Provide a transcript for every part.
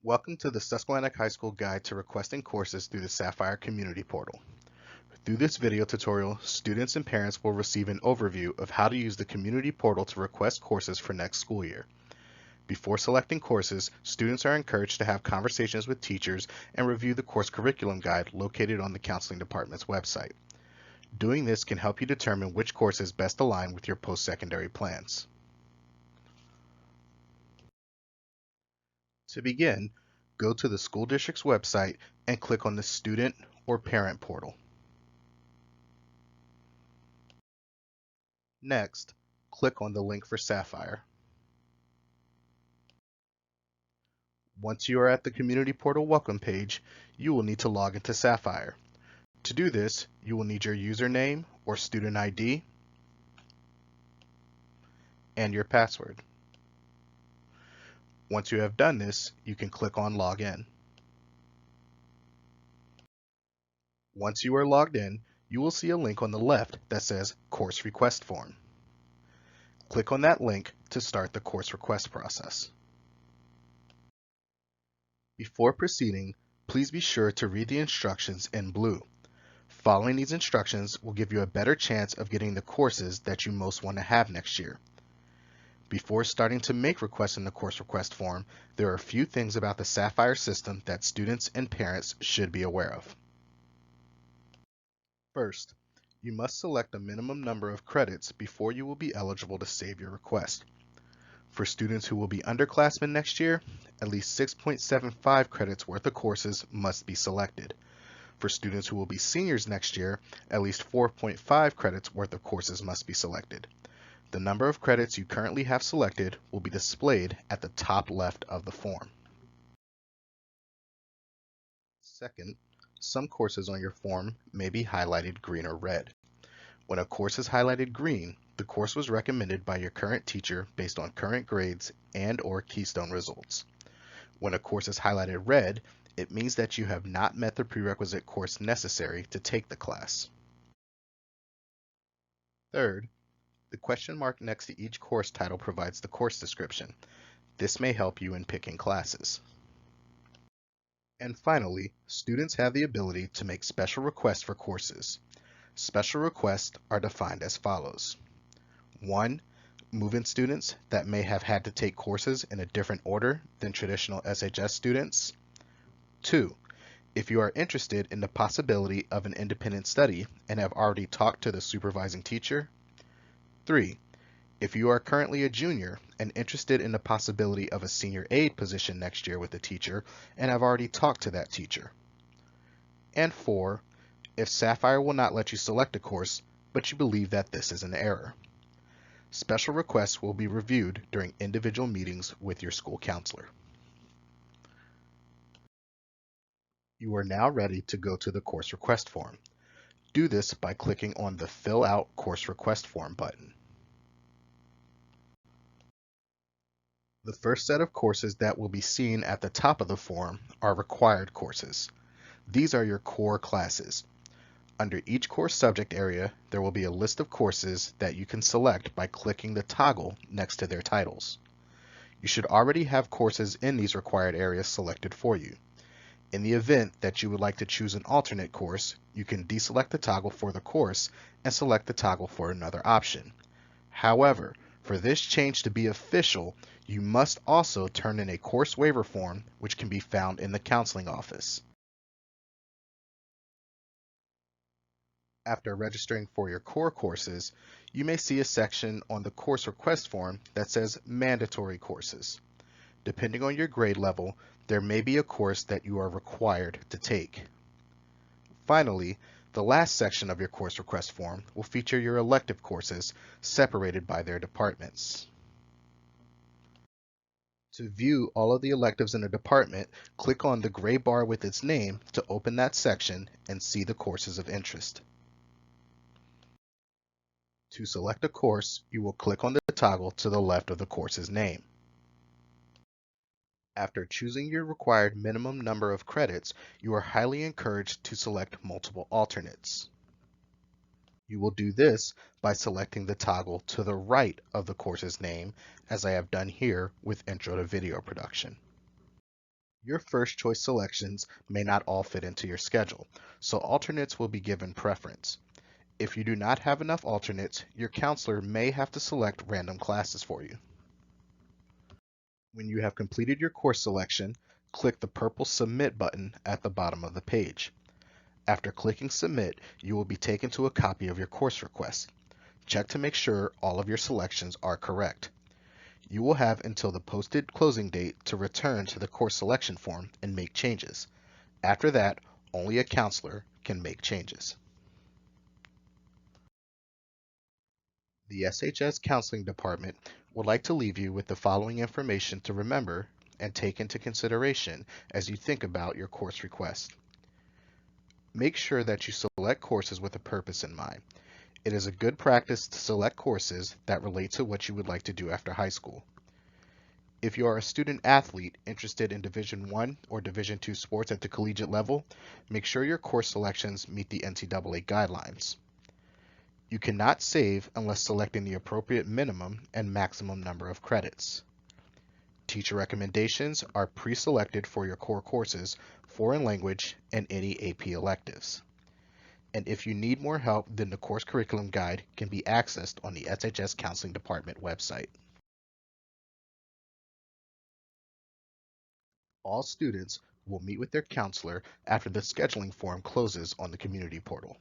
Welcome to the Susquehannock High School Guide to Requesting Courses through the Sapphire Community Portal. Through this video tutorial, students and parents will receive an overview of how to use the Community Portal to request courses for next school year. Before selecting courses, students are encouraged to have conversations with teachers and review the course curriculum guide located on the Counseling Department's website. Doing this can help you determine which courses best align with your post-secondary plans. To begin, go to the school district's website and click on the Student or Parent portal. Next, click on the link for Sapphire. Once you are at the Community Portal welcome page, you will need to log into Sapphire. To do this, you will need your username or student ID and your password. Once you have done this, you can click on Login. Once you are logged in, you will see a link on the left that says Course Request Form. Click on that link to start the course request process. Before proceeding, please be sure to read the instructions in blue. Following these instructions will give you a better chance of getting the courses that you most want to have next year. Before starting to make requests in the course request form, there are a few things about the Sapphire system that students and parents should be aware of. First, you must select a minimum number of credits before you will be eligible to save your request. For students who will be underclassmen next year, at least 6.75 credits worth of courses must be selected. For students who will be seniors next year, at least 4.5 credits worth of courses must be selected. The number of credits you currently have selected will be displayed at the top left of the form. Second, some courses on your form may be highlighted green or red. When a course is highlighted green, the course was recommended by your current teacher based on current grades and/or Keystone results. When a course is highlighted red, it means that you have not met the prerequisite course necessary to take the class. Third, the question mark next to each course title provides the course description. This may help you in picking classes. And finally, students have the ability to make special requests for courses. Special requests are defined as follows. 1. Move-in students that may have had to take courses in a different order than traditional SHS students. 2. If you are interested in the possibility of an independent study and have already talked to the supervising teacher. 3. If you are currently a junior and interested in the possibility of a senior aide position next year with a teacher and have already talked to that teacher. And 4. If Sapphire will not let you select a course, but you believe that this is an error. Special requests will be reviewed during individual meetings with your school counselor. You are now ready to go to the course request form. Do this by clicking on the Fill Out Course Request Form button. The first set of courses that will be seen at the top of the form are required courses. These are your core classes. Under each course subject area, there will be a list of courses that you can select by clicking the toggle next to their titles. You should already have courses in these required areas selected for you. In the event that you would like to choose an alternate course, you can deselect the toggle for the course and select the toggle for another option. However, for this change to be official, you must also turn in a course waiver form, which can be found in the counseling office. After registering for your core courses, you may see a section on the course request form that says mandatory courses. Depending on your grade level, there may be a course that you are required to take. Finally, the last section of your course request form will feature your elective courses separated by their departments. To view all of the electives in a department, click on the gray bar with its name to open that section and see the courses of interest. To select a course, you will click on the toggle to the left of the course's name. After choosing your required minimum number of credits, you are highly encouraged to select multiple alternates. You will do this by selecting the toggle to the right of the course's name, as I have done here with Intro to Video Production. Your first choice selections may not all fit into your schedule, so alternates will be given preference. If you do not have enough alternates, your counselor may have to select random classes for you. When you have completed your course selection, click the purple Submit button at the bottom of the page. After clicking Submit, you will be taken to a copy of your course request. Check to make sure all of your selections are correct. You will have until the posted closing date to return to the course selection form and make changes. After that, only a counselor can make changes. The SHS Counseling Department would like to leave you with the following information to remember and take into consideration as you think about your course request. Make sure that you select courses with a purpose in mind. It is a good practice to select courses that relate to what you would like to do after high school. If you are a student athlete interested in Division I or Division II sports at the collegiate level, make sure your course selections meet the NCAA guidelines. You cannot save unless selecting the appropriate minimum and maximum number of credits. Teacher recommendations are pre-selected for your core courses, foreign language, and any AP electives. And if you need more help, then the course curriculum guide can be accessed on the SHS Counseling Department website. All students will meet with their counselor after the scheduling form closes on the community portal.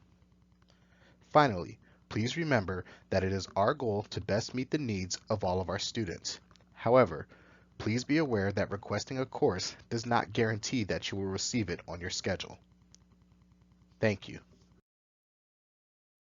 Finally, please remember that it is our goal to best meet the needs of all of our students. However, please be aware that requesting a course does not guarantee that you will receive it on your schedule. Thank you.